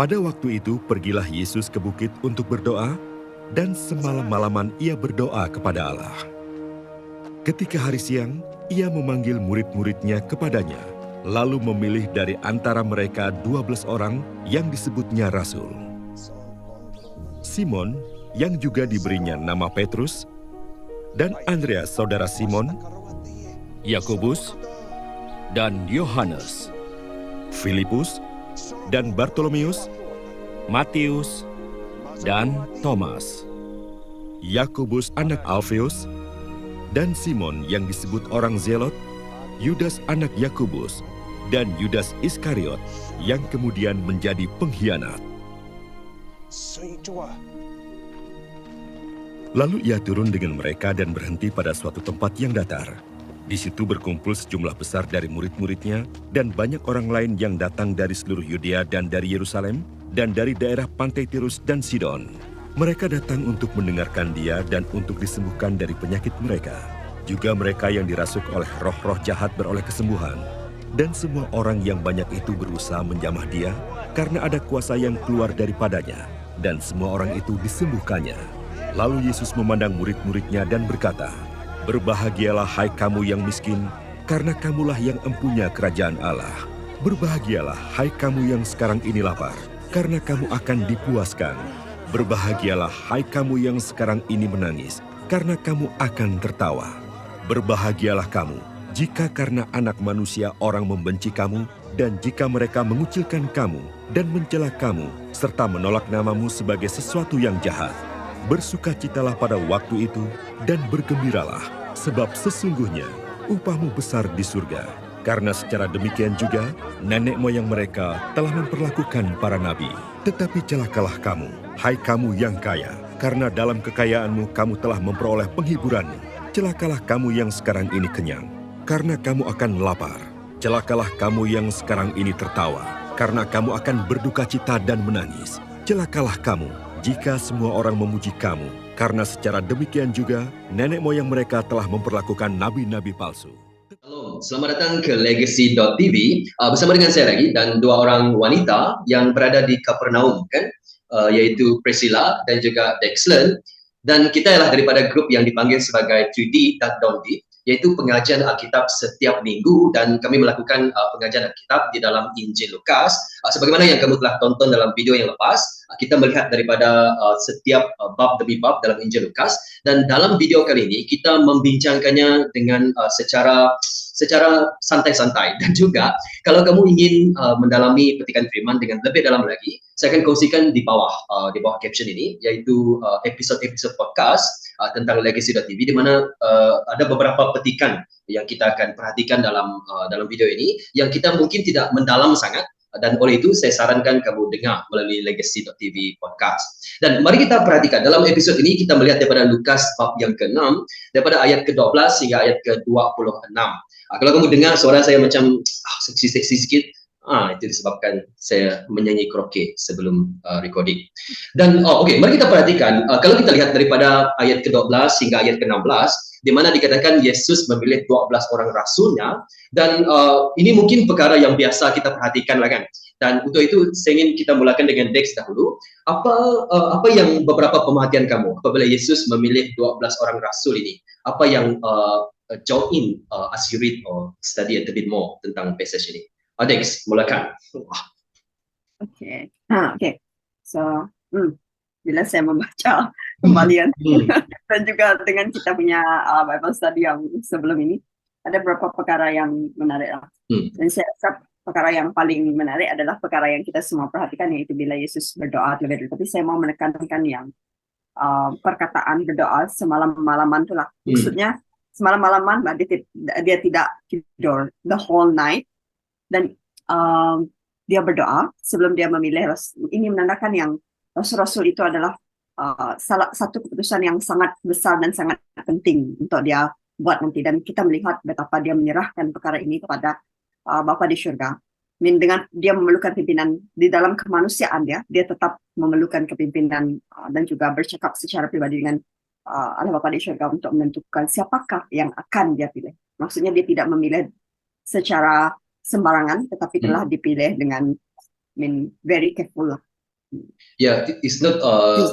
Pada waktu itu pergilah Yesus ke bukit untuk berdoa, dan semalam-malaman ia berdoa kepada Allah. Ketika hari siang, ia memanggil murid-muridnya kepadanya, lalu memilih dari antara mereka 12 orang yang disebutnya rasul. Simon, yang juga diberinya nama Petrus, dan Andreas saudara Simon, Yakobus, dan Yohanes, Filipus, dan Bartolomeus, Matius, dan Thomas, Yakobus anak Alfeus, dan Simon yang disebut orang Zelot, Yudas anak Yakobus, dan Yudas Iskariot yang kemudian menjadi pengkhianat. Lalu ia turun dengan mereka dan berhenti pada suatu tempat yang datar. Di situ berkumpul sejumlah besar dari murid-muridnya dan banyak orang lain yang datang dari seluruh Yudea dan dari Yerusalem dan dari daerah pantai Tirus dan Sidon. Mereka datang untuk mendengarkan dia dan untuk disembuhkan dari penyakit mereka. Juga mereka yang dirasuk oleh roh-roh jahat beroleh kesembuhan. Dan semua orang yang banyak itu berusaha menjamah dia karena ada kuasa yang keluar daripadanya. Dan semua orang itu disembuhkannya. Lalu Yesus memandang murid-muridnya dan berkata, "Berbahagialah hai kamu yang miskin, karena kamulah yang empunya kerajaan Allah. Berbahagialah hai kamu yang sekarang ini lapar, karena kamu akan dipuaskan. Berbahagialah hai kamu yang sekarang ini menangis, karena kamu akan tertawa. Berbahagialah kamu, jika karena anak manusia orang membenci kamu, dan jika mereka mengucilkan kamu, dan mencela kamu, serta menolak namamu sebagai sesuatu yang jahat. Bersukacitalah pada waktu itu, dan bergembiralah, sebab sesungguhnya upahmu besar di surga. Karena secara demikian juga, nenek moyang mereka telah memperlakukan para nabi. Tetapi celakalah kamu, hai kamu yang kaya, karena dalam kekayaanmu kamu telah memperoleh penghiburanmu. Celakalah kamu yang sekarang ini kenyang, karena kamu akan lapar. Celakalah kamu yang sekarang ini tertawa, karena kamu akan berduka cita dan menangis. Celakalah kamu, jika semua orang memuji kamu, karena secara demikian juga nenek moyang mereka telah memperlakukan nabi-nabi palsu." Halo, selamat datang ke Legacy.tv bersama dengan saya lagi dan dua orang wanita yang berada di Kapernaum, kan? Yaitu Priscilla dan juga Dexlen. Dan kita ialah daripada grup yang dipanggil sebagai 3D dan Don't Deep, yaitu pengajian Alkitab setiap minggu, dan kami melakukan pengajian Alkitab di dalam Injil Lukas. Sebagaimana yang kamu telah tonton dalam video yang lepas, kita melihat daripada setiap bab demi bab dalam Injil Lukas, dan dalam video kali ini kita membincangkannya dengan secara santai-santai. Dan juga kalau kamu ingin mendalami petikan firman dengan lebih dalam lagi, saya akan kongsikan di bawah caption ini, yaitu episode-episode podcast tentang Legacy.tv, di mana ada beberapa petikan yang kita akan perhatikan dalam video ini yang kita mungkin tidak mendalam sangat, dan oleh itu saya sarankan kamu dengar melalui Legacy.tv podcast. Dan mari kita perhatikan dalam episode ini, kita melihat daripada Lukas bab yang ke-6 daripada ayat ke-12 hingga ayat ke-26. Kalau kamu dengar suara saya macam seksi-seksi sikit, itu disebabkan saya menyanyi karaoke sebelum recording. Dan mari kita perhatikan, kalau kita lihat daripada ayat ke-12 hingga ayat ke-16, di mana dikatakan Yesus memilih 12 orang rasulnya, dan ini mungkin perkara yang biasa kita perhatikan lah, kan. Dan untuk itu saya ingin kita mulakan dengan Dex dahulu. Apa yang beberapa pemerhatian kamu apabila Yesus memilih 12 orang rasul ini? Apa yang jauh in as you read or study a bit more tentang passage ini? Dex, mulakan. Okay. So, bila saya membaca kembalian dan juga dengan kita punya Bible study yang sebelum ini, ada beberapa perkara yang menarik lah. Dan saya rasa perkara yang paling menarik adalah perkara yang kita semua perhatikan, yaitu bila Yesus berdoa terlebih dahulu. Tapi saya mau menekankan yang perkataan berdoa semalam-malaman itulah. Maksudnya semalam-malaman dia tidak tidur the whole night, dan dia berdoa sebelum dia memilih. Ini menandakan yang rasul-rasul itu adalah salah satu keputusan yang sangat besar dan sangat penting untuk dia buat nanti. Dan kita melihat betapa dia menyerahkan perkara ini kepada Bapa di syurga. Dengan dia memerlukan pimpinan di dalam kemanusiaan dia tetap memerlukan kepimpinan dan juga bercakap secara pribadi dengan Allah Bapa di syurga untuk menentukan siapakah yang akan dia pilih. Maksudnya dia tidak memilih secara sembarangan, tetapi telah dipilih dengan very careful lah. Ya, it's not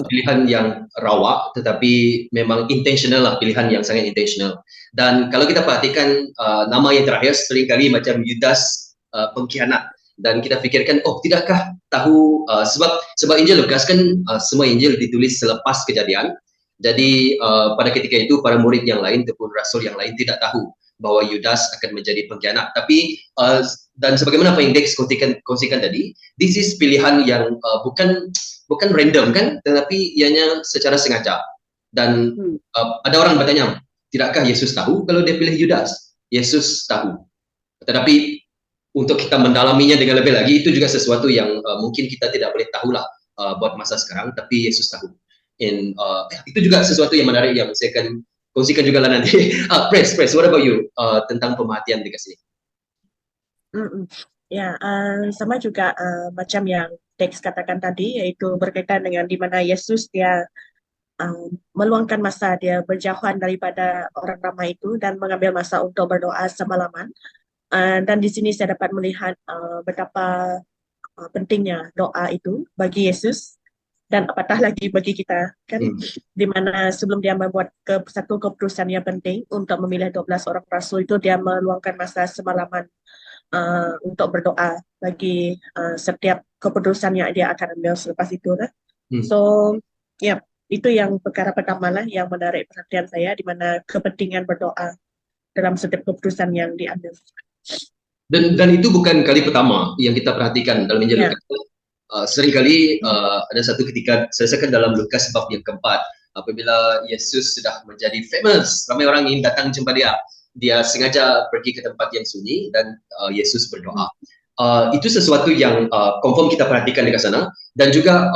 pilihan yang rawa, tetapi memang intentional lah, pilihan yang sangat intentional. Dan kalau kita perhatikan nama yang terakhir seringkali macam Yudas pengkhianat. Dan kita fikirkan, oh tidakkah tahu sebab Injil Lukas kan semua Injil ditulis selepas kejadian. Jadi pada ketika itu para murid yang lain ataupun rasul yang lain tidak tahu bahwa Yudas akan menjadi pengkhianat. Tapi dan sebagaimana apa yang Dex kongsikan tadi, this is pilihan yang bukan random kan, tetapi ianya secara sengaja. Dan ada orang bertanya, tidakkah Yesus tahu kalau dia pilih Yudas? Yesus tahu. Tetapi untuk kita mendalaminya dengan lebih lagi, itu juga sesuatu yang mungkin kita tidak boleh tahulah buat masa sekarang, tapi Yesus tahu. Itu juga sesuatu yang menarik yang saya akan kongsikan juga lah nanti. Pres, what about you tentang pemerhatian di sini? Ya, sama juga macam yang Dex katakan tadi, yaitu berkaitan dengan di mana Yesus dia meluangkan masa dia berjauhan daripada orang ramai itu dan mengambil masa untuk berdoa semalaman. Dan di sini saya dapat melihat betapa pentingnya doa itu bagi Yesus dan apatah lagi bagi kita kan, di mana sebelum dia membuat satu keputusan yang penting untuk memilih 12 orang rasul itu, dia meluangkan masa semalaman untuk berdoa bagi setiap keputusan yang dia akan ambil selepas itu lah. So ya, itu yang perkara pertama lah yang menarik perhatian saya, di mana kepentingan berdoa dalam setiap keputusan yang diambil. Dan itu bukan kali pertama yang kita perhatikan dalam Injil Lukas. Seringkali ada satu ketika, saya rasa dalam Lukas bab yang keempat, apabila Yesus sudah menjadi famous, ramai orang ingin datang jumpa dia sengaja pergi ke tempat yang sunyi dan Yesus berdoa. Itu sesuatu yang confirm kita perhatikan di sana. Dan juga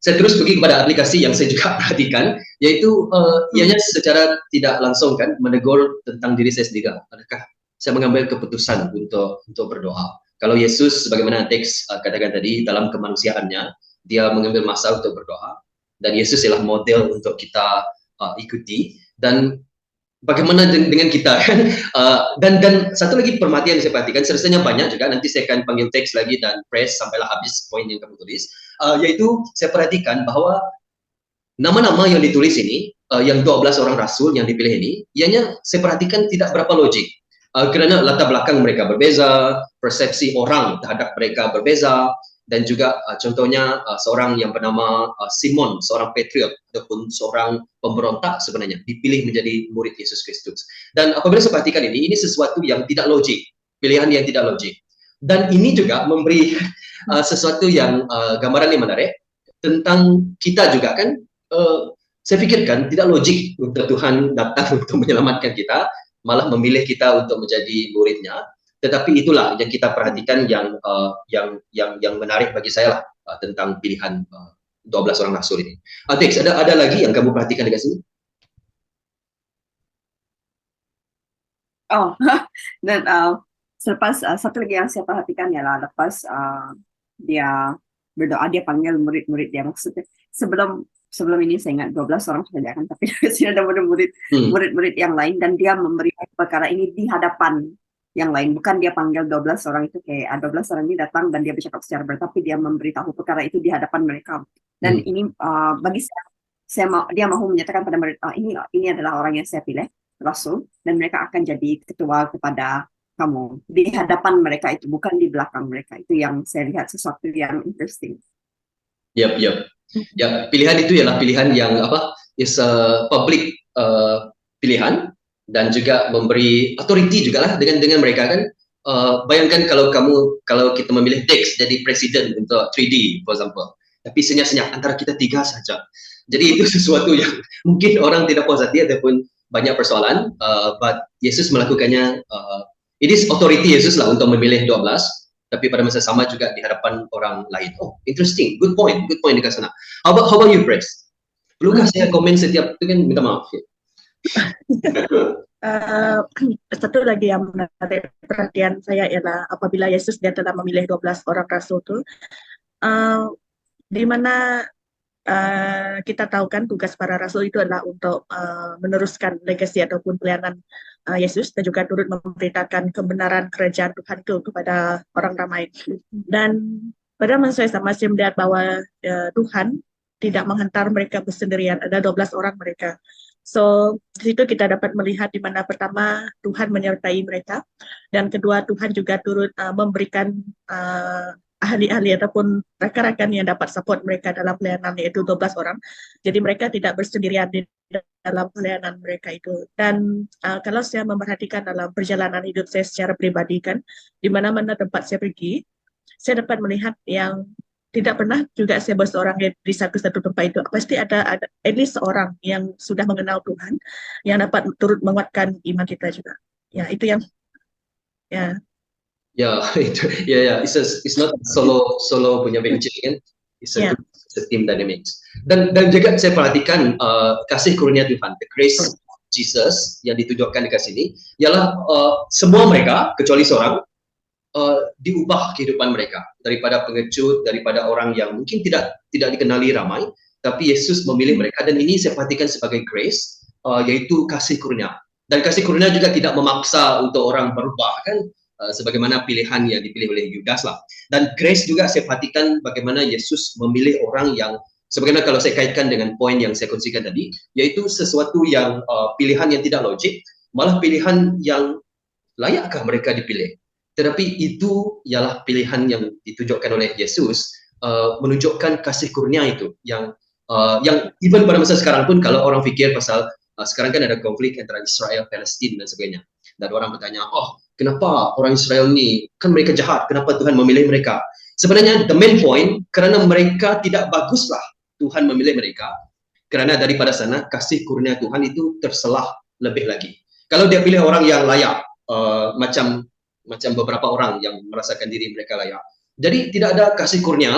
saya terus pergi kepada aplikasi yang saya juga perhatikan, yaitu ianya secara tidak langsung kan menegur tentang diri saya sendiri. Adakah saya mengambil keputusan untuk berdoa? Kalau Yesus, sebagaimana teks katakan tadi, dalam kemanusiaannya, dia mengambil masa untuk berdoa. Dan Yesus adalah model untuk kita ikuti. Dan bagaimana dengan kita kan? Dan satu lagi perhatian yang saya perhatikan, serasanya banyak juga, nanti saya akan panggil teks lagi dan press sampailah habis poin yang kamu tulis, yaitu saya perhatikan bahwa nama-nama yang ditulis ini, yang 12 orang rasul yang dipilih ini, ianya saya perhatikan tidak berapa logik. Kerana latar belakang mereka berbeza, persepsi orang terhadap mereka berbeza, dan juga contohnya seorang yang bernama Simon, seorang patriot ataupun seorang pemberontak sebenarnya dipilih menjadi murid Yesus Kristus. Dan apabila saya perhatikan ini sesuatu yang tidak logik, pilihan yang tidak logik. Dan ini juga memberi sesuatu yang gambaran yang menarik tentang kita juga kan. Saya pikirkan tidak logik untuk Tuhan datang untuk menyelamatkan kita, malah memilih kita untuk menjadi muridnya. Tetapi itulah yang kita perhatikan yang menarik bagi saya lah tentang pilihan 12 orang rasul ini. Dex, ada lagi yang kamu perhatikan di sini? Dan selepas satu lagi yang saya perhatikan ialah lepas dia berdoa, dia panggil murid-murid dia. Maksudnya sebelum ini saya ingat 12 orang saja kan, tapi di sini ada murid-murid yang lain, dan dia memberi perkara ini di hadapan yang lain. Bukan dia panggil 12 orang itu kayak 12 orang ini datang dan dia bercakap secara tapi dia memberitahu perkara itu di hadapan mereka. Dan ini bagi saya dia mahu menyatakan pada murid, ini adalah orang yang saya pilih, rasul, dan mereka akan jadi ketua kepada kamu di hadapan mereka, itu bukan di belakang mereka. Itu yang saya lihat sesuatu yang interesting. Yap. Ya, pilihan itu ialah pilihan yang is a public pilihan, dan juga memberi authority juga lah dengan mereka kan. Bayangkan kalau kita memilih Dex jadi presiden untuk 3D for example, tapi senyap-senyap antara kita tiga saja. Jadi itu sesuatu yang mungkin orang tidak puas hati ataupun banyak persoalan, but Yesus melakukannya. It is authority Yesus lah untuk memilih 12, tapi pada masa sama juga di hadapan orang lain. Oh, interesting, good point dekat sana. How about you, Pres? Perlukah saya komen setiap itu kan, minta maaf ya? Satu lagi yang menarik perhatian saya ialah apabila Yesus dia telah memilih 12 orang rasul itu, di mana kita tahu kan tugas para rasul itu adalah untuk meneruskan legasi ataupun pelayanan Yesus, dan juga turut memberitakan kebenaran kerajaan Tuhan itu kepada orang ramai. Dan pada masa yang sama saya melihat bahwa Tuhan tidak menghantar mereka bersendirian, ada 12 orang mereka. So, di situ kita dapat melihat di mana pertama Tuhan menyertai mereka, dan kedua Tuhan juga turut memberikan ahli-ahli ataupun rekan-rekan yang dapat support mereka dalam pelayanan, yaitu 12 orang. Jadi mereka tidak bersendirian di dalam pelayanan mereka itu. Dan kalau saya memperhatikan dalam perjalanan hidup saya secara pribadi kan, di mana-mana tempat saya pergi, saya dapat melihat yang tidak pernah juga saya berseorang di satu tempat itu. Pasti ada at least seorang yang sudah mengenal Tuhan, yang dapat turut menguatkan iman kita juga. Ya, itu yang ya. Ya, itu ya, it's not solo punya venture kan. It's a, it's a team dynamics. Dan juga saya perhatikan kasih karunia Tuhan, the grace of Jesus yang ditunjukkan di sini ialah semua mereka kecuali seorang diubah kehidupan mereka daripada pengecut, daripada orang yang mungkin tidak dikenali ramai, tapi Yesus memilih mereka, dan ini saya perhatikan sebagai grace, yaitu kasih karunia. Dan kasih karunia juga tidak memaksa untuk orang berubah kan, sebagaimana pilihan yang dipilih oleh Yudas lah. Dan grace juga saya perhatikan bagaimana Yesus memilih orang yang, sebagaimana kalau saya kaitkan dengan poin yang saya kongsikan tadi, yaitu sesuatu yang pilihan yang tidak logik, malah pilihan yang layakkah mereka dipilih. Tetapi itu ialah pilihan yang ditunjukkan oleh Yesus, menunjukkan kasih kurnia itu yang even pada masa sekarang pun kalau orang fikir pasal sekarang kan ada konflik antara Israel, Palestin dan sebagainya, dan orang bertanya, oh kenapa orang Israel ni, kan mereka jahat, kenapa Tuhan memilih mereka? Sebenarnya the main point, kerana mereka tidak baguslah Tuhan memilih mereka, kerana daripada sana kasih kurnia Tuhan itu terselah lebih lagi. Kalau dia pilih orang yang layak, macam beberapa orang yang merasakan diri mereka layak, jadi tidak ada kasih kurnia,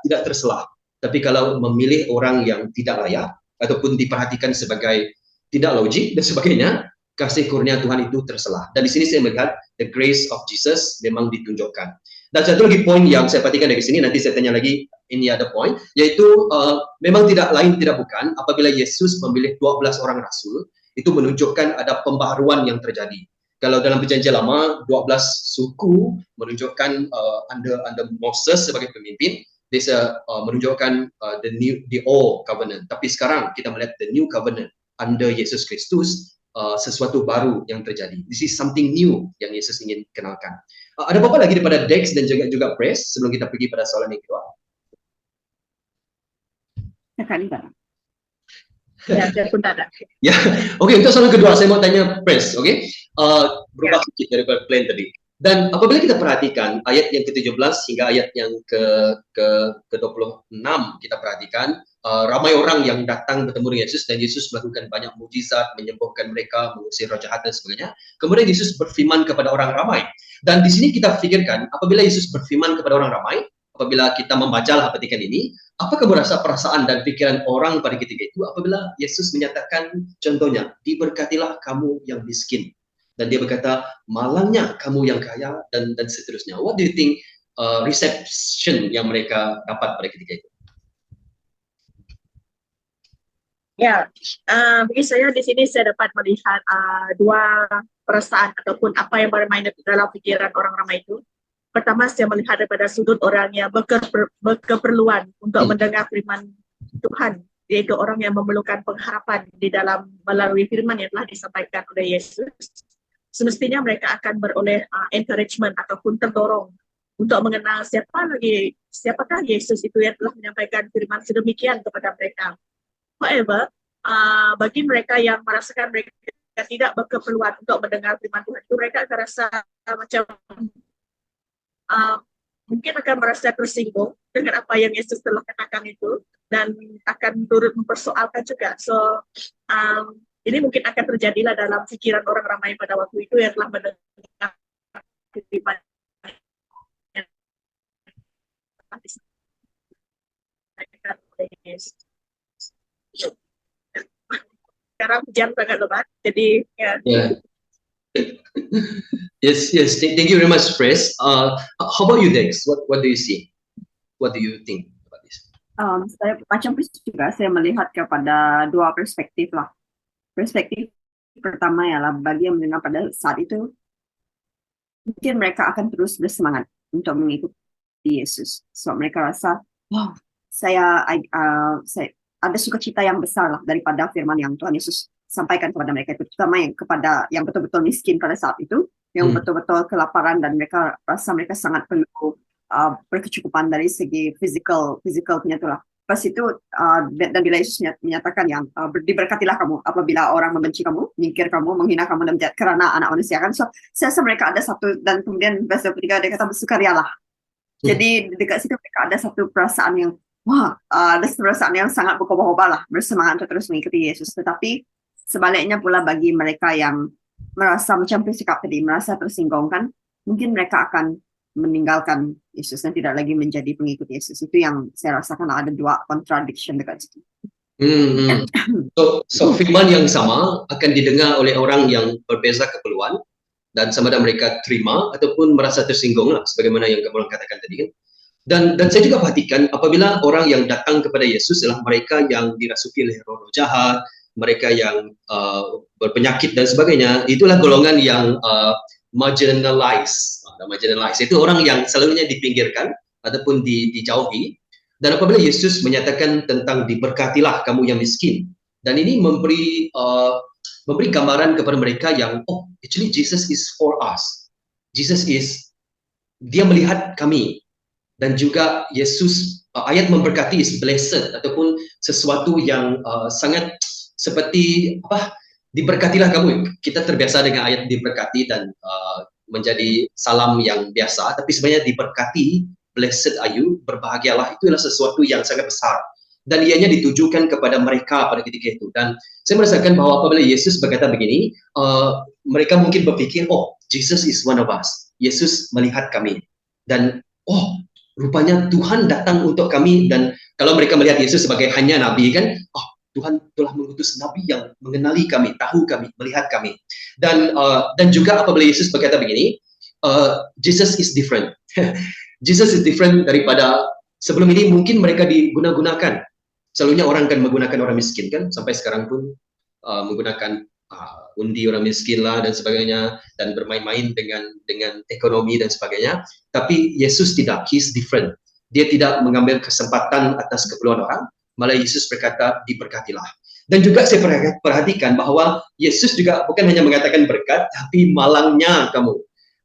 tidak terselah. Tapi kalau memilih orang yang tidak layak ataupun diperhatikan sebagai tidak logik dan sebagainya, kasih kurnia Tuhan itu terselah. Dan di sini saya melihat the grace of Jesus memang ditunjukkan. Dan satu lagi poin yang saya perhatikan dari sini, nanti saya tanya lagi, ini ada poin, yaitu memang tidak lain tidak bukan apabila Yesus memilih 12 orang rasul, itu menunjukkan ada pembaharuan yang terjadi. Kalau dalam perjanjian lama, 12 suku menunjukkan under Moses sebagai pemimpin, dia menunjukkan the old covenant. Tapi sekarang kita melihat the new covenant under Yesus Kristus, sesuatu baru yang terjadi. This is something new yang Yesus ingin kenalkan. Ada apa-apa lagi daripada Dex dan juga Pres sebelum kita pergi pada soalan yang kedua? Ya, saya pun tak ada. Ya, oke, untuk soalan kedua saya mau tanya Pres, oke? Berubah sedikit daripada plan tadi. Dan apabila kita perhatikan ayat yang ke-17 hingga ayat yang ke-26, kita perhatikan ramai orang yang datang bertemu dengan Yesus, dan Yesus melakukan banyak mukjizat, menyembuhkan mereka, mengusir roh jahat dan sebagainya. Kemudian Yesus berfirman kepada orang ramai. Dan di sini kita fikirkan apabila Yesus berfirman kepada orang ramai, apabila kita membaca petikan ini, apakah berasa perasaan dan pikiran orang pada ketika itu apabila Yesus menyatakan contohnya, diberkatilah kamu yang miskin, dan dia berkata malangnya kamu yang kaya, dan seterusnya. What do you think reception yang mereka dapat pada ketika itu? Ya, bagi saya di sini saya dapat melihat dua perasaan ataupun apa yang bermain dalam pikiran orang ramai itu. Pertama, saya melihat daripada sudut orang yang berkeperluan untuk mendengar firman Tuhan, yaitu orang yang memerlukan pengharapan di dalam melalui firman yang telah disampaikan oleh Yesus. Semestinya mereka akan beroleh encouragement ataupun terdorong untuk mengenal siapakah Yesus itu yang telah menyampaikan firman sedemikian kepada mereka. However, bagi mereka yang merasakan mereka tidak berkeperluan untuk mendengar firman Tuhan itu, mereka akan rasa macam mungkin akan merasa tersinggung dengan apa yang Yesus telah katakan itu, dan akan turut mempersoalkan juga. So, ini mungkin akan terjadilah dalam pikiran orang ramai pada waktu itu yang telah mendengar firman yang telah disampaikan oleh Yesus. Sekarang hujan sangat lebat, jadi ya. Yes. Thank you very much, Pres. How about you, Dex? What do you see? What do you think about this? Saya macam Pres juga, saya melihat kepada dua perspektif lah. Perspektif pertama ialah bagi yang mendengar pada saat itu, mungkin mereka akan terus bersemangat untuk mengikuti Yesus. So mereka rasa, wow, saya ada sukacita yang besar lah daripada firman yang Tuhan Yesus sampaikan kepada mereka itu, terutama yang kepada yang betul-betul miskin pada saat itu, yang betul-betul kelaparan, dan mereka rasa mereka sangat perlu berkecukupan dari segi fizikalnya itulah. Pas itu dan bila Yesus menyatakan yang diberkatilah kamu apabila orang membenci kamu, menyingkir kamu, menghina kamu, dan karena anak manusia kan. So saya rasa mereka ada satu, dan kemudian verse 23 dia kata bersukarialah. Jadi dekat situ mereka ada satu perasaan yang ada perasaan yang sangat berkobar-kobar lah, bersemangat untuk terus mengikuti Yesus. Tetapi sebaliknya pula bagi mereka yang merasa macam prinsip tadi, merasa tersinggung kan, mungkin mereka akan meninggalkan Yesus dan tidak lagi menjadi pengikut Yesus. Itu yang saya rasakan ada dua contradiction dekat situ. So firman yang sama akan didengar oleh orang yang berbeza keperluan, dan sama ada mereka terima ataupun merasa tersinggung lah, sebagaimana yang kamu katakan tadi kan. Dan saya juga perhatikan apabila orang yang datang kepada Yesus adalah mereka yang dirasuki oleh roh jahat, mereka yang berpenyakit dan sebagainya, itulah golongan yang marginalized. Itu orang yang selalunya dipinggirkan ataupun dijauhi. Dan apabila Yesus menyatakan tentang diberkatilah kamu yang miskin, dan ini memberi gambaran kepada mereka yang actually Jesus is for us. Dia melihat kami. Dan juga Yesus, ayat memberkati is blessed, ataupun sesuatu yang sangat seperti diberkatilah kamu. Kita terbiasa dengan ayat diberkati dan menjadi salam yang biasa, tapi sebenarnya diberkati, blessed are you, berbahagialah, itu adalah sesuatu yang sangat besar. Dan ianya ditujukan kepada mereka pada ketika itu. Dan saya merasakan bahwa apabila Yesus berkata begini, mereka mungkin berpikir, Jesus is one of us. Yesus melihat kami. Dan rupanya Tuhan datang untuk kami. Dan kalau mereka melihat Yesus sebagai hanya nabi kan, Tuhan telah mengutus nabi yang mengenali kami, tahu kami, melihat kami. Dan juga apabila Yesus berkata begini, Jesus is different. Jesus is different daripada sebelum ini. Mungkin mereka digunakan. Selalunya orang kan menggunakan orang miskin kan, sampai sekarang pun menggunakan undi orang miskin lah dan sebagainya, dan bermain-main dengan ekonomi dan sebagainya. Tapi Yesus tidak, He's different. Dia tidak mengambil kesempatan atas keperluan orang, malah Yesus berkata diberkatilah. Dan juga saya perhatikan bahwa Yesus juga bukan hanya mengatakan berkat, tapi malangnya kamu.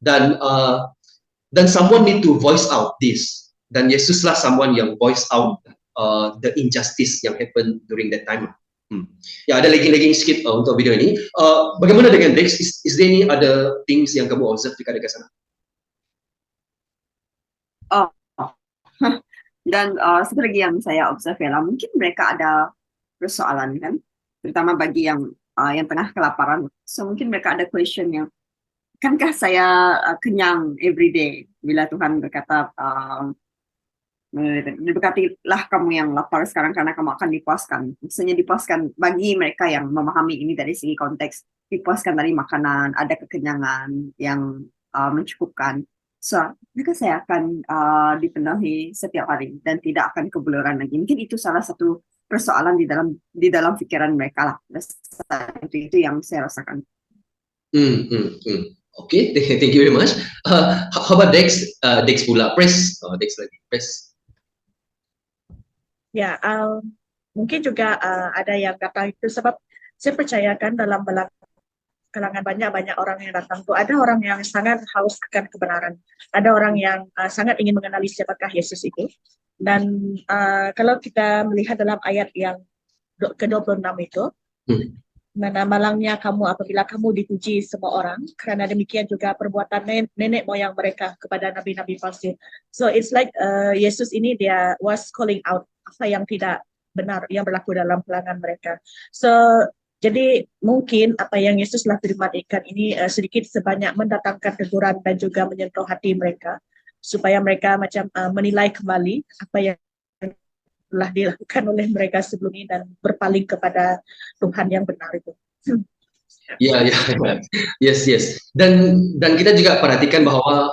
Dan someone need to voice out this. Dan Yesuslah someone yang voice out the injustice yang happen during that time. Ya, ada lagging sikit untuk video ini. Bagaimana dengan Dex? Is there any other things yang kamu observe dekat sana? Dan satu lagi yang saya observe ialah mungkin mereka ada persoalan kan, terutama bagi yang tengah kelaparan. So mungkin mereka ada question yang, kankah saya kenyang every day bila Tuhan berkata diberkatilah kamu yang lapar sekarang karena kamu akan dipuaskan. Misalnya dipuaskan bagi mereka yang memahami ini dari segi konteks, dipuaskan dari makanan, ada kekenyangan yang mencukupkan. So mereka saya akan dipenuhi setiap hari dan tidak akan kebeluran lagi. Mungkin itu salah satu persoalan di dalam pikiran mereka lah. Itu yang saya rasakan. Okay, thank you very much. How about Dex? Dex pula, Dex lagi, Press. Ya, mungkin juga ada yang datang itu sebab saya percayakan dalam kalangan banyak orang yang datang tuh ada orang yang sangat haus akan kebenaran, ada orang yang sangat ingin mengenali siapakah Yesus itu. Dan kalau kita melihat dalam ayat yang ke-26 itu, mana malangnya kamu apabila kamu dipuji semua orang, karena demikian juga perbuatan nenek moyang mereka kepada nabi-nabi palsu. So it's like Yesus ini dia was calling out apa yang tidak benar yang berlaku dalam kalangan mereka. So jadi mungkin apa yang Yesus telah firmankan ini sedikit sebanyak mendatangkan teguran dan juga menyentuh hati mereka supaya mereka macam menilai kembali apa yang telah dilakukan oleh mereka sebelum ini dan berpaling kepada Tuhan yang benar itu. Ya, yes. Dan kita juga perhatikan bahwa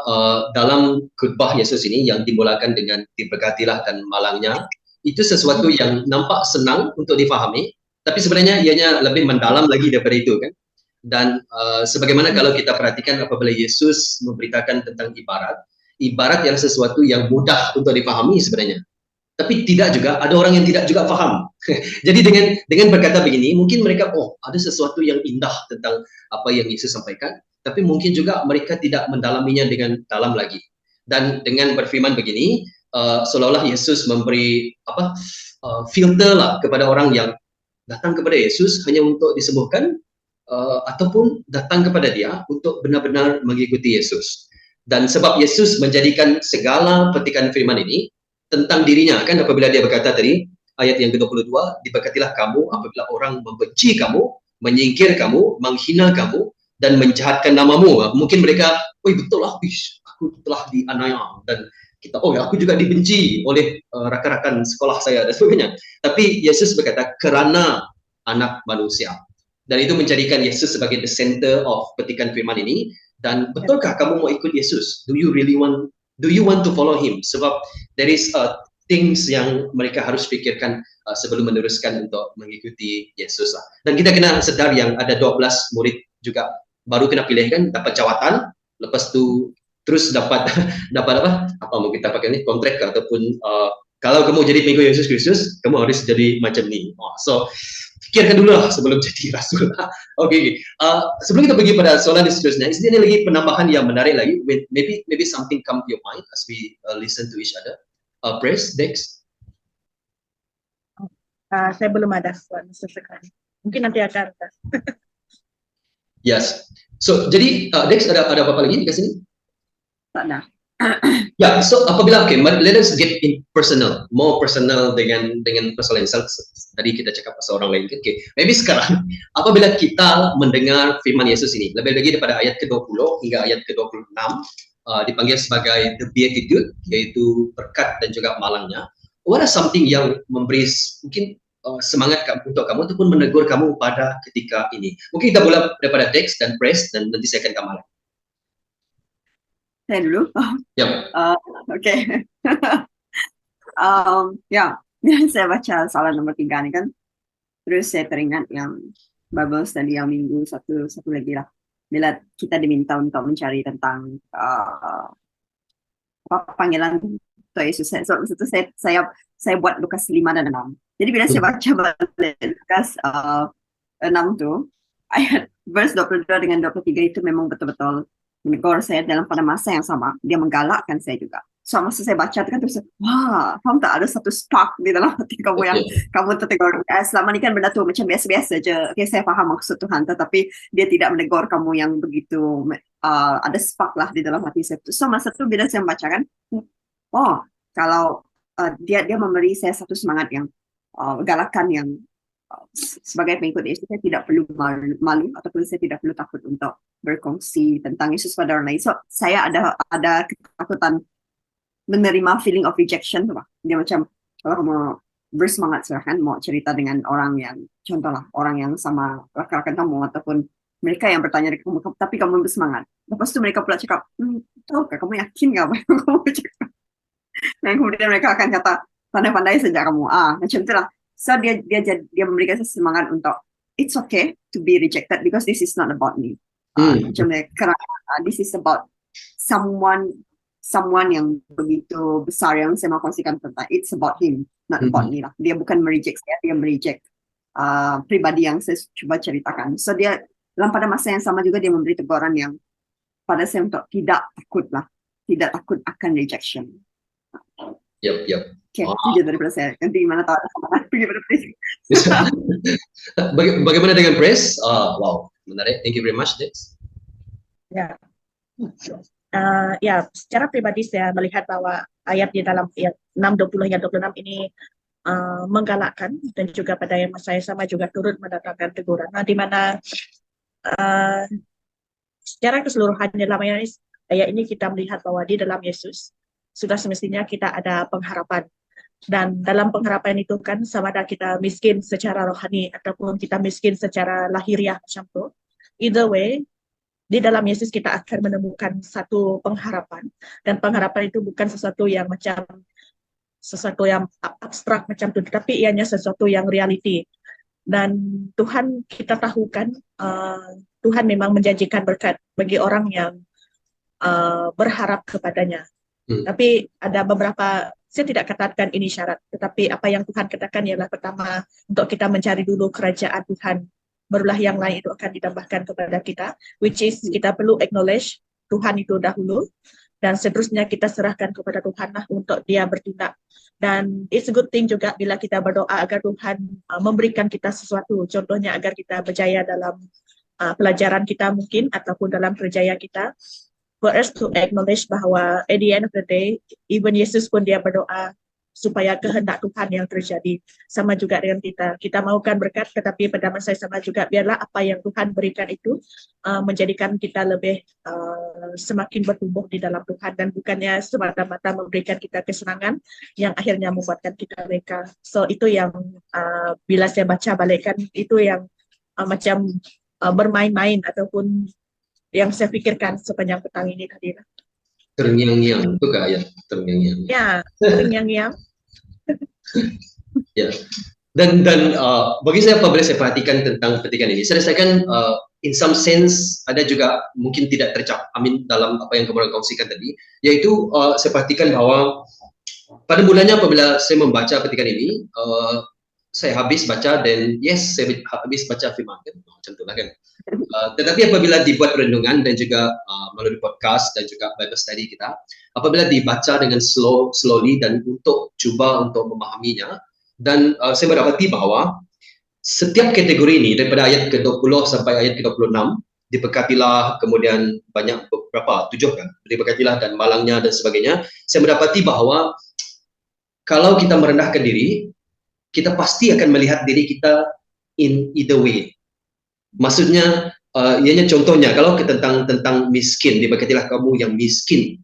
dalam khutbah Yesus ini yang dimulakan dengan diberkatilah dan malangnya, itu sesuatu yang nampak senang untuk difahami, tapi sebenarnya ianya lebih mendalam lagi daripada itu kan. Dan sebagaimana kalau kita perhatikan apabila Yesus memberitakan tentang ibarat, ibarat yang sesuatu yang mudah untuk dipahami sebenarnya. Tapi tidak juga, ada orang yang tidak juga paham. Jadi dengan berkata begini, mungkin mereka, oh ada sesuatu yang indah tentang apa yang Yesus sampaikan, tapi mungkin juga mereka tidak mendalaminya dengan dalam lagi. Dan dengan berfirman begini, seolah-olah Yesus memberi filter lah kepada orang yang datang kepada Yesus hanya untuk disembuhkan, ataupun datang kepada dia untuk benar-benar mengikuti Yesus. Dan sebab Yesus menjadikan segala petikan firman ini tentang dirinya, kan apabila dia berkata tadi, ayat yang ke-22, diberkatilah kamu apabila orang membenci kamu, menyingkir kamu, menghina kamu, dan menjahatkan namamu. Mungkin mereka, oh betul lah, aku telah dianiaya, dan kita, oh ya, aku juga dibenci oleh rakan-rakan sekolah saya, dan sebagainya. Tapi Yesus berkata, kerana anak manusia. Dan itu menjadikan Yesus sebagai the center of petikan firman ini. Dan betulkah kamu mau ikut Yesus? Do you want to follow him? Sebab there is things yang mereka harus pikirkan sebelum meneruskan untuk mengikuti Yesus lah. Dan kita kena sedar yang ada 12 murid juga baru kena pilih kan, dapat jawatan, lepas tu terus dapat apa mau kita pakai ni, kontrak ataupun kalau kamu jadi pengikut Yesus Kristus, kamu harus jadi macam ni. So pikirkan dulu lah sebelum jadi rasul. Oke. Sebelum kita pergi pada soalan seterusnya, is ini lagi penambahan yang menarik lagi. Maybe something come to your mind as we listen to each other. Praise, Dex. Saya belum ada soalan sesekali. Mungkin nanti akan. Yes. So jadi Dex ada apa-apa lagi di sini? Tak ada. Ya, so apabila let us get in personal, more personal dengan persoalan tadi kita cakap pasal orang lain. Okay, maybe sekarang apabila kita mendengar firman Yesus ini, lebih lagi daripada ayat ke-20 hingga ayat ke-26, dipanggil sebagai the beatitude, yaitu berkat dan juga malangnya. What are something yang memberi mungkin semangat untuk kamu ataupun menegur kamu pada ketika ini? Mungkin kita mulai daripada Dex dan Press dan nanti saya akan kembali. Saya dulu. Yep. Okay. Ya, saya baca salah nomor 3 ni kan. Terus saya teringat yang Bible study yang minggu satu lagi lah. Bila kita diminta untuk mencari tentang panggilan Tuhan Yesus. So saya buat Lukas 5 dan 6. Jadi bila saya baca balik Lukas 6 tu, ayat verse 22 dengan 23 itu memang betul-betul menegur saya dalam pada masa yang sama. Dia menggalakkan saya juga. So masa saya baca tu kan terus, wah, faham tak ada satu spark di dalam hati kamu yang kamu tertegur. Selama ni kan benda tu macam biasa-biasa je. Okay, saya faham maksud Tuhan, tetapi dia tidak menegur kamu yang begitu ada spark lah di dalam hati saya. So masa tu bila saya membacakan, oh, kalau dia memberi saya satu semangat yang galakan yang sebagai pengikut Yesus, saya tidak perlu malu ataupun saya tidak perlu takut untuk berkongsi tentang Yesus pada orang lain. So saya ada ketakutan menerima feeling of rejection tu lah. Dia macam kalau kamu bersemangat silahkan mau cerita dengan orang yang contohlah orang yang sama rakan-rakan kamu ataupun mereka yang bertanya dengan kamu, tapi kamu bersemangat. Lepas tu mereka pula cakap, tahukah kamu yakin gak apa yang kamu cakap? Dan kemudian mereka akan kata pandai-pandai sejak kamu. Macam itulah. So dia memberikan semangat untuk it's okay to be rejected because this is not about me. Macam kerana this is about someone yang begitu besar yang saya mahu kongsikan tentang. It's about him, not about me lah. Dia bukan mereject saya, dia mereject pribadi yang saya cuba ceritakan. So dia dalam pada masa yang sama juga dia memberi teguran yang pada saya untuk tidak takut akan rejection. Yep. Okay, itu daripada saya. Nanti gimana tahu pergi pada Press. Bagaimana dengan Press? Wow, menarik. Thank you very much, Dex. Ya. Ya, secara pribadi saya melihat bahwa ayat di dalam ayat 6:20 hingga 26 ini menggalakkan dan juga pada yang saya sama juga turut mendatangkan teguran. Di mana secara keseluruhan dalam ayat ini kita melihat bahwa di dalam Yesus sudah semestinya kita ada pengharapan. Dan dalam pengharapan itu kan sama ada kita miskin secara rohani ataupun kita miskin secara lahiriah macam tu. Either way, di dalam Yesus kita akan menemukan satu pengharapan. Dan pengharapan itu bukan sesuatu yang abstrak macam tu, tetapi ianya sesuatu yang reality. Dan Tuhan kita tahu kan, Tuhan memang menjanjikan berkat bagi orang yang berharap kepadanya. Tapi ada beberapa, saya tidak katakan ini syarat, tetapi apa yang Tuhan katakan ialah pertama, untuk kita mencari dulu kerajaan Tuhan, barulah yang lain itu akan ditambahkan kepada kita, which is kita perlu acknowledge Tuhan itu dahulu, dan seterusnya kita serahkan kepada Tuhan lah untuk dia bertindak. Dan it's a good thing juga bila kita berdoa agar Tuhan memberikan kita sesuatu, contohnya agar kita berjaya dalam pelajaran kita mungkin, ataupun dalam kerjaya kita, for us to acknowledge bahwa at the end of the day, even Yesus pun dia berdoa supaya kehendak Tuhan yang terjadi. Sama juga dengan kita. Kita maukan berkat, tetapi pada masa yang sama juga biarlah apa yang Tuhan berikan itu menjadikan kita lebih semakin bertumbuh di dalam Tuhan, dan bukannya semata-mata memberikan kita kesenangan yang akhirnya membuatkan kita reka. So itu yang bila saya baca balikkan, itu yang macam bermain-main ataupun yang saya pikirkan sepanjang petang ini tadi. Terngiang-ngiang, itu kak ayat terngiang-ngiang. Ya, terngiang-ngiang. Ya. Dan bagi saya apabila saya perhatikan tentang petikan ini, saya rasakan in some sense ada juga mungkin tidak tercap amin dalam apa yang kamu kongsikan tadi, yaitu saya perhatikan bahwa pada mulanya apabila saya membaca petikan ini, saya habis baca dan yes, saya habis baca firman kan, macam itulah kan. Tetapi apabila dibuat renungan dan juga melalui podcast dan juga Bible study kita, apabila dibaca dengan slowly dan cuba untuk memahaminya, dan saya mendapati bahwa setiap kategori ini daripada ayat ke-20 sampai ayat ke-26 diberkatilah, kemudian banyak beberapa 7 kan, diberkatilah dan malangnya dan sebagainya. Saya mendapati bahwa kalau kita merendahkan diri, kita pasti akan melihat diri kita in either way. Maksudnya, ianya contohnya kalau tentang miskin, diberkatilah kamu yang miskin,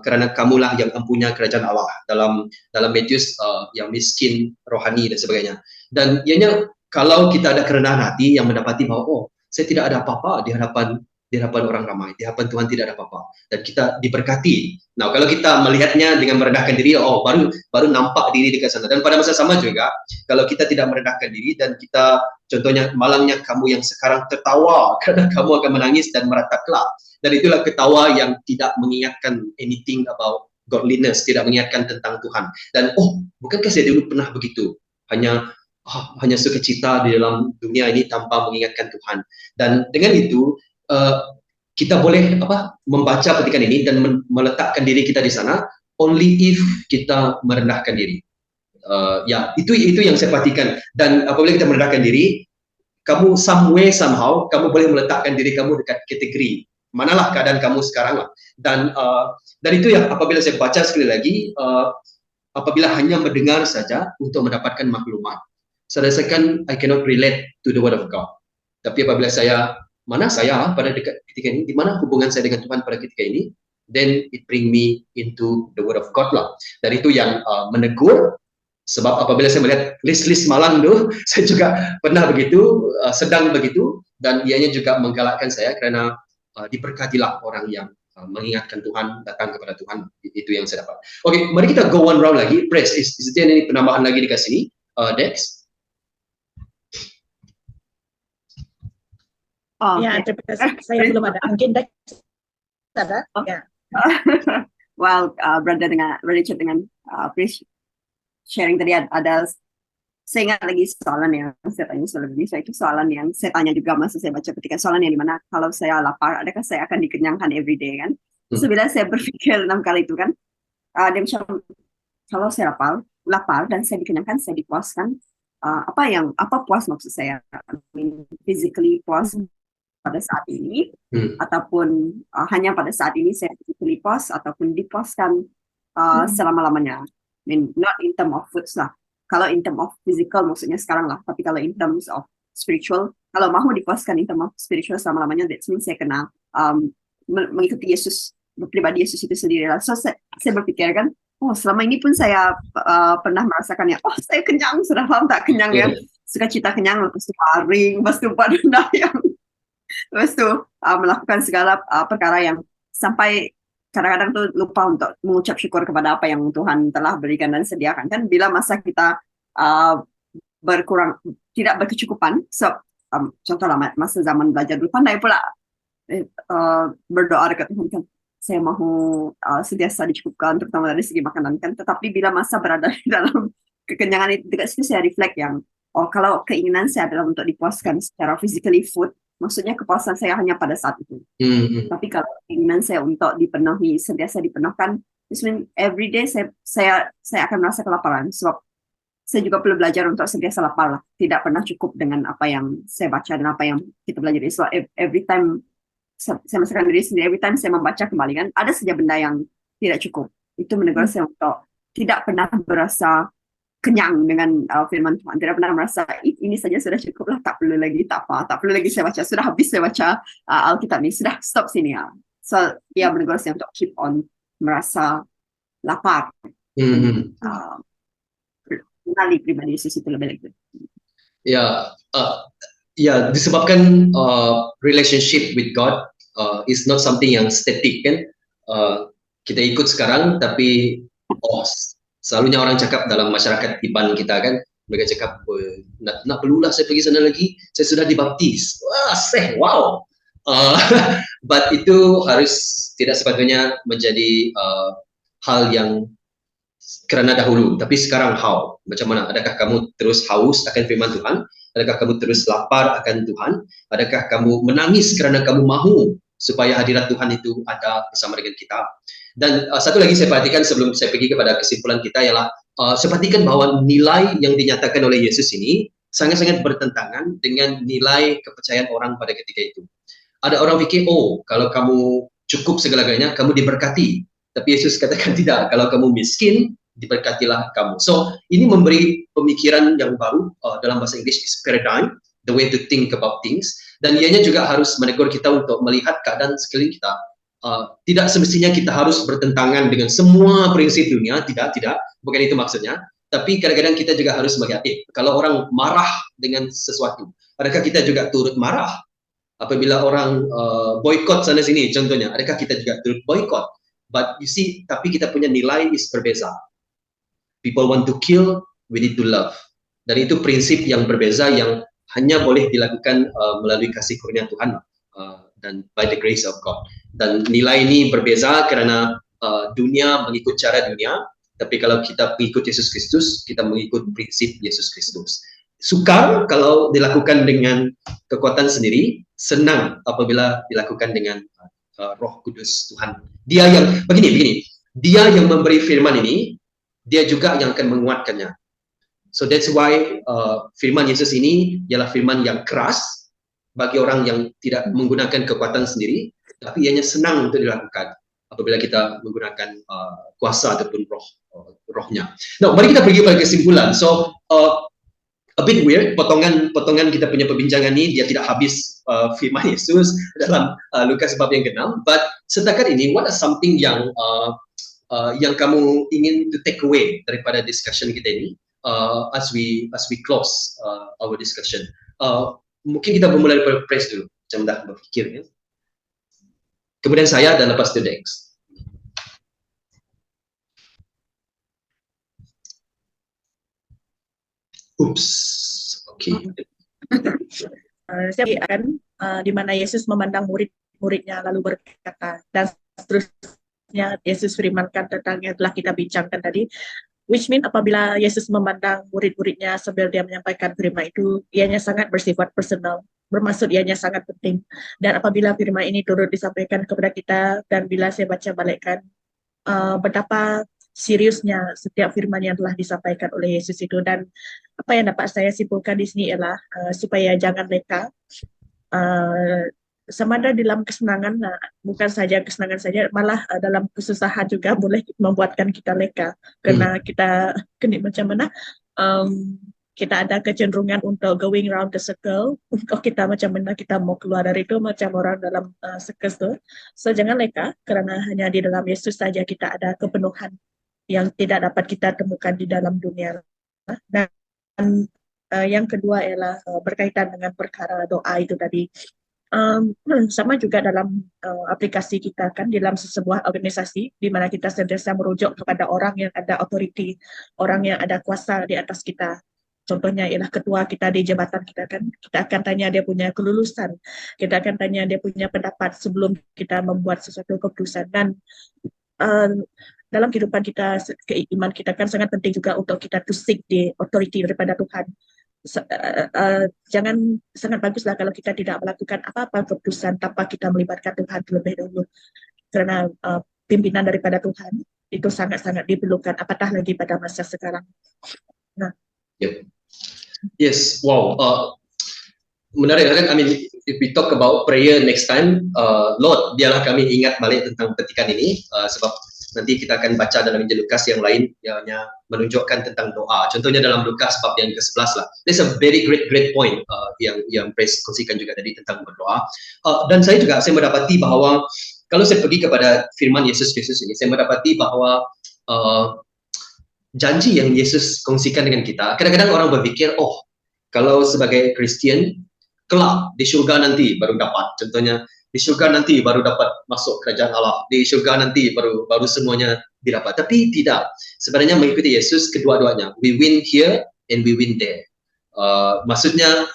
kerana kamulah yang mempunyai kerajaan Allah, dalam Matius yang miskin rohani dan sebagainya. Dan ianya kalau kita ada kerendahan hati yang mendapati bahwa oh, saya tidak ada apa-apa di hadapan orang ramai, di hadapan Tuhan tidak ada apa-apa, dan kita diberkati. Nah, kalau kita melihatnya dengan merendahkan diri, oh baru nampak diri dekat sana. Dan pada masa sama juga, kalau kita tidak merendahkan diri dan kita, contohnya malangnya kamu yang sekarang tertawa karena kamu akan menangis dan meratap kelak. Dan itulah ketawa yang tidak mengingatkan anything about godliness, tidak mengingatkan tentang Tuhan. Dan oh, bukankah saya dulu pernah begitu? Hanya sukacita di dalam dunia ini tanpa mengingatkan Tuhan. Dan dengan itu kita boleh membaca petikan ini dan meletakkan diri kita di sana only if kita merendahkan diri. Ya, itu yang saya perhatikan. Dan apabila kita merendahkan diri, kamu somehow kamu boleh meletakkan diri kamu dekat kategori manalah keadaan kamu sekarang lah. Dan itu yang apabila saya baca sekali lagi, apabila hanya mendengar saja untuk mendapatkan maklumat, saya rasakan I cannot relate to the word of God. Tapi apabila mana saya pada ketika ini, di mana hubungan saya dengan Tuhan pada ketika ini, then it bring me into the word of God lah. Dan itu yang menegur, sebab apabila saya melihat list malang tu, saya juga pernah begitu, sedang begitu, dan ianya juga menggalakkan saya kerana diberkatilah orang yang mengingatkan Tuhan, datang kepada Tuhan. Itu yang saya dapat. Okay, mari kita go one round lagi. Praise, is there any penambahan lagi dekat sini, Dex? Oh, ya, terima kasih. Saya belum ada. Mungkin Dex ada? Ya. Well, Brother Richard dengan sharing tadi ada, saya ingat lagi soalan yang saya tanya sebelum ini. Itu soalan yang saya tanya juga masa saya baca petikan, soalan yang dimana kalau saya lapar, adakah saya akan dikenyangkan everyday kan? Terus bila saya berpikir 6 kali itu kan, dia macam kalau saya lapar dan saya dikenyangkan, saya dipuaskan. Apa puas maksud saya? I mean, physically puas pada saat ini, ataupun hanya pada saat ini saya physically puas, ataupun dipuaskan selama-lamanya. I mean, not in terms of foods lah. Kalau in terms of physical maksudnya sekarang lah. Tapi kalau in terms of spiritual, kalau mahu dipuaskan in terms of spiritual selama-lamanya, that means saya kena mengikuti Yesus, pribadi Yesus itu sendiri lah. So saya berpikir kan, oh selama ini pun saya pernah merasakannya, oh saya kenyang, sudah lama tak kenyang ya. Sukacita kenyang, lepas itu paring, lepas itu buat yang lepas itu melakukan segala perkara yang sampai kadang-kadang tuh lupa untuk mengucap syukur kepada apa yang Tuhan telah berikan dan sediakan. Kan bila masa kita tidak berkecukupan, contohlah masa zaman belajar dulu, pandai pula berdoa dekat Tuhan kan, saya mahu sentiasa dicukupkan, terutama dari segi makanan kan. Tetapi bila masa berada di dalam kekenyangan itu, dekat situ saya reflect yang, oh kalau keinginan saya adalah untuk dipuaskan secara physically food, maksudnya kepuasan saya hanya pada saat itu. Tapi kalau keinginan saya untuk dipenuhi, sentiasa dipenuhkan, it means every day saya akan merasa kelaparan. Sebab saya juga perlu belajar untuk sentiasa lapar lah. Tidak pernah cukup dengan apa yang saya baca dan apa yang kita pelajari. So every time saya masakan diri sendiri, every time saya membaca kembali kan, ada saja benda yang tidak cukup. Itu menegur saya untuk tidak pernah berasa kenyang dengan firman Tuhan. Tidak pernah merasa ini saja sudah cukup lah, tak perlu lagi, tak perlu lagi saya baca. Sudah habis saya baca Alkitab ni, sudah stop sini ya. So ia menegur saya untuk keep on merasa lapar. Mengenali pribadi Yesus itu lebih lagi. Ya, disebabkan relationship with God is not something yang static kan. Kita ikut sekarang, tapi selalunya orang cakap dalam masyarakat Iban kita kan, mereka cakap nak perlulah saya pergi sana lagi, saya sudah dibaptis. Wow. But itu harus tidak sepatutnya menjadi hal yang kerana dahulu, tapi sekarang how? Macam mana? Adakah kamu terus haus akan firman Tuhan? Adakah kamu terus lapar akan Tuhan? Adakah kamu menangis kerana kamu mahu supaya hadirat Tuhan itu ada bersama dengan kita? Dan satu lagi saya perhatikan sebelum saya pergi kepada kesimpulan kita ialah saya perhatikan bahawa nilai yang dinyatakan oleh Yesus ini sangat-sangat bertentangan dengan nilai kepercayaan orang pada ketika itu. Ada orang fikir, kalau kamu cukup segala-galanya, kamu diberkati. Tapi Yesus katakan tidak, kalau kamu miskin, diberkatilah kamu. So, ini memberi pemikiran yang baru dalam bahasa Inggris is paradigm, the way to think about things. Dan ianya juga harus menegur kita untuk melihat keadaan sekeliling kita. Tidak semestinya kita harus bertentangan dengan semua prinsip dunia, tidak, bukan itu maksudnya. Tapi kadang-kadang kita juga harus melihat, kalau orang marah dengan sesuatu, adakah kita juga turut marah? Apabila orang boykot sana sini, contohnya, adakah kita juga turut boykot? But you see, tapi kita punya nilai is berbeza. People want to kill, we need to love. Dan itu prinsip yang berbeza yang hanya boleh dilakukan melalui kasih karunia Tuhan dan by the grace of God. Dan nilai ini berbeza kerana dunia mengikut cara dunia, tapi kalau kita mengikut Yesus Kristus, kita mengikut prinsip Yesus Kristus. Sukar kalau dilakukan dengan kekuatan sendiri, senang apabila dilakukan dengan Roh Kudus Tuhan. Dia yang begini, dia yang memberi firman ini, dia juga yang akan menguatkannya. So that's why firman Yesus ini ialah firman yang keras bagi orang yang tidak menggunakan kekuatan sendiri, tapi ianya senang untuk dilakukan apabila kita menggunakan kuasa ataupun rohnya. Nah, mari kita pergi pada kesimpulan. So a bit weird, potongan kita punya perbincangan ini dia tidak habis firman Yesus dalam Lukas bab yang ke-6, but setakat ini what are something yang kamu ingin to take away daripada discussion kita ini as we close our discussion. Mungkin kita bermula dari Pres dulu, macam dah berfikir ya. Kemudian saya dan lepas itu Dex. Saya akan di mana Yesus memandang murid-muridnya lalu berkata, dan seterusnya Yesus firmankan tentang yang telah kita bincangkan tadi, which mean apabila Yesus memandang murid-muridnya sambil dia menyampaikan firman itu, ianya sangat bersifat personal, bermaksud ianya sangat penting. Dan apabila firman ini turut disampaikan kepada kita, dan bila saya baca balikkan betapa seriusnya setiap firman yang telah disampaikan oleh Yesus itu, dan apa yang dapat saya simpulkan di sini ialah supaya jangan leka, sama ada dalam kesenangan, bukan saja kesenangan saja, malah dalam kesusahan juga boleh membuatkan kita leka, karena kita kena macam mana, kita ada kecenderungan untuk going round the circle, untuk kita macam mana kita mau keluar dari itu macam orang dalam circle itu. So jangan leka, kerana hanya di dalam Yesus saja kita ada kepenuhan yang tidak dapat kita temukan di dalam dunia. Dan yang kedua ialah berkaitan dengan perkara doa itu tadi. Sama juga dalam aplikasi kita kan, dalam sebuah organisasi di mana kita sentiasa merujuk kepada orang yang ada authority, orang yang ada kuasa di atas kita. contohnya ialah ketua kita di jabatan kita kan, kita akan tanya dia punya kelulusan, kita akan tanya dia punya pendapat sebelum kita membuat sesuatu keputusan. Dan dalam kehidupan kita, keiman kita kan sangat penting juga untuk kita to seek the authority daripada Tuhan. Jangan, sangat baguslah kalau kita tidak melakukan apa-apa keputusan tanpa kita melibatkan Tuhan terlebih dahulu, karena pimpinan daripada Tuhan itu sangat-sangat diperlukan, apatah lagi pada masa sekarang. Nah, yes, wow, menarik kan? I mean, if we talk about prayer next time, Lord, biarlah kami ingat balik tentang petikan ini, sebab nanti kita akan baca dalam Injil Lukas yang lain yang menunjukkan tentang doa. Contohnya dalam Lukas bab yang ke-11 lah. That's a very great point yang Pres kongsikan juga tadi tentang berdoa. Dan saya mendapati bahwa kalau saya pergi kepada firman Yesus Kristus ini, saya mendapati bahwa janji yang Yesus kongsikan dengan kita, kadang-kadang orang berpikir, oh, kalau sebagai Kristian, kelak di surga nanti baru dapat. Contohnya, di surga nanti baru dapat masuk kerajaan Allah. Di surga nanti baru semuanya didapat. Tapi tidak. Sebenarnya mengikuti Yesus kedua-duanya. We win here and we win there. Maksudnya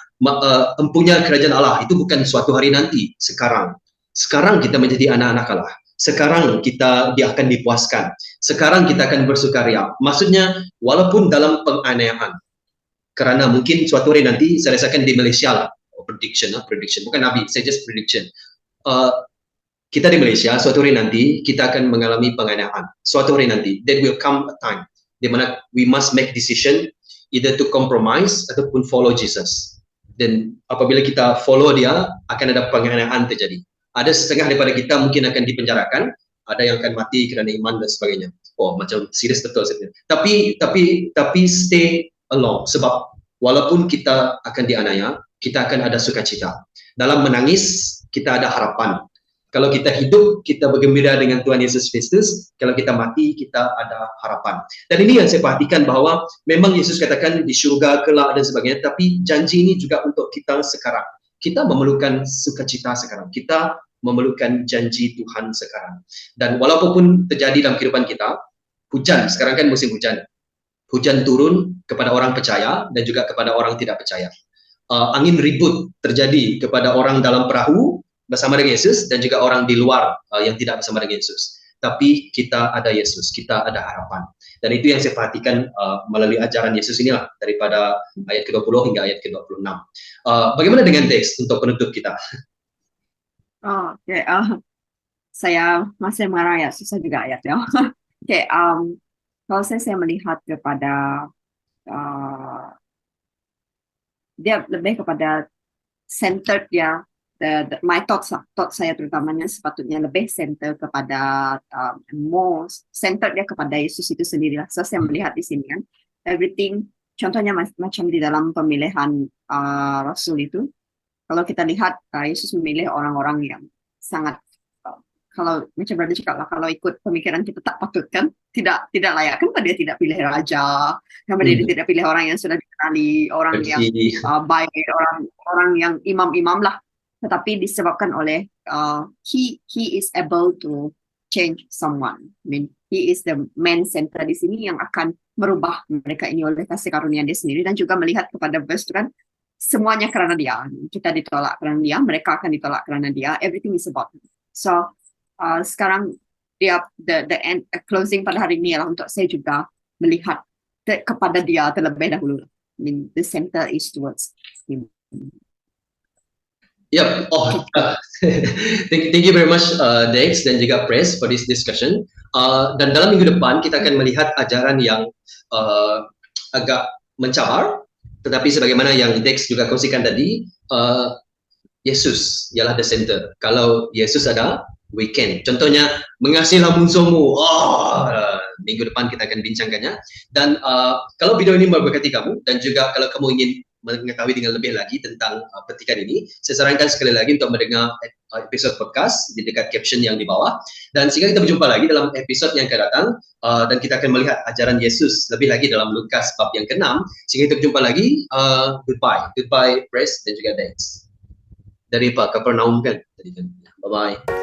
empunya kerajaan Allah itu bukan suatu hari nanti, sekarang. Sekarang kita menjadi anak-anak Allah. Sekarang dia akan dipuaskan. Sekarang kita akan bersukaria. Maksudnya walaupun dalam penganiayaan. Karena mungkin suatu hari nanti saya rasakan di Malaysia lah. Prediction bukan nabi, saya just prediction. Kita di Malaysia suatu hari nanti kita akan mengalami penganiayaan. Suatu hari nanti, there will come a time di mana we must make decision either to compromise ataupun follow Jesus. Dan apabila kita follow dia, akan ada penganiayaan terjadi. Ada setengah daripada kita mungkin akan dipenjarakan, ada yang akan mati kerana iman dan sebagainya. Oh, macam serius betul sebenarnya. Tapi stay along, sebab walaupun kita akan dianiaya, kita akan ada sukacita. Dalam menangis, kita ada harapan. Kalau kita hidup, kita bergembira dengan Tuhan Yesus Kristus. Kalau kita mati, kita ada harapan. Dan ini yang saya perhatikan bahwa memang Yesus katakan di syurga, kelak dan sebagainya. Tapi janji ini juga untuk kita sekarang. Kita memerlukan sukacita sekarang. Kita memerlukan janji Tuhan sekarang. Dan walaupun terjadi dalam kehidupan kita, hujan, sekarang kan musim hujan. Hujan turun kepada orang percaya dan juga kepada orang tidak percaya. Angin ribut terjadi kepada orang dalam perahu bersama dengan Yesus dan juga orang di luar yang tidak bersama dengan Yesus. Tapi kita ada Yesus, kita ada harapan. Dan itu yang saya perhatikan melalui ajaran Yesus inilah, daripada ayat ke-20 hingga ayat ke-26. Bagaimana dengan teks untuk penutup kita? Oke, saya masih marah ya, susah juga ayatnya. Oke, kalau saya melihat kepada dia lebih kepada centered ya, my thoughts saya terutamanya sepatutnya lebih center kepada more centered dia kepada Yesus itu sendiri lah. So saya melihat di sini kan everything, contohnya macam di dalam pemilihan Rasul itu, kalau kita lihat Yesus memilih orang-orang yang sangat kalau macam berada cakap lah, kalau ikut pemikiran kita tak patut kan, tidak layak. Kenapa dia tidak pilih raja? Kenapa dia tidak pilih orang yang sudah dikenali, orang yang baik, orang yang imam-imam lah. Tetapi disebabkan oleh he is able to change someone. I mean, he is the man center di sini yang akan merubah mereka ini oleh kasih karunia dia sendiri, dan juga melihat kepada verse itu kan, semuanya kerana dia. Kita ditolak kerana dia, mereka akan ditolak kerana dia. Everything is about him. So sekarang dia the end closing pada hari ini adalah untuk saya juga melihat kepada dia terlebih dahulu. I mean, the center is towards him. Yep. Thank you very much Dex dan juga Pres for this discussion. Dan dalam minggu depan kita akan melihat ajaran yang agak mencabar, tetapi sebagaimana yang Dex juga kongsikan tadi, Yesus ialah the center. Kalau Yesus ada, we can. Contohnya, mengasihilah musuhmu. Minggu depan kita akan bincangkannya. Dan kalau video ini memberkati kamu, dan juga kalau kamu ingin mengetahui dengan lebih lagi tentang petikan ini, saya sarankan sekali lagi untuk mendengar episode podcast di dekat caption yang di bawah. Dan sehingga kita berjumpa lagi dalam episode yang akan datang, dan kita akan melihat ajaran Yesus lebih lagi dalam Lukas bab yang ke-6. Sehingga kita berjumpa lagi. Goodbye Pres dan juga Dex. Dari Kapernaum kan? Bye-bye.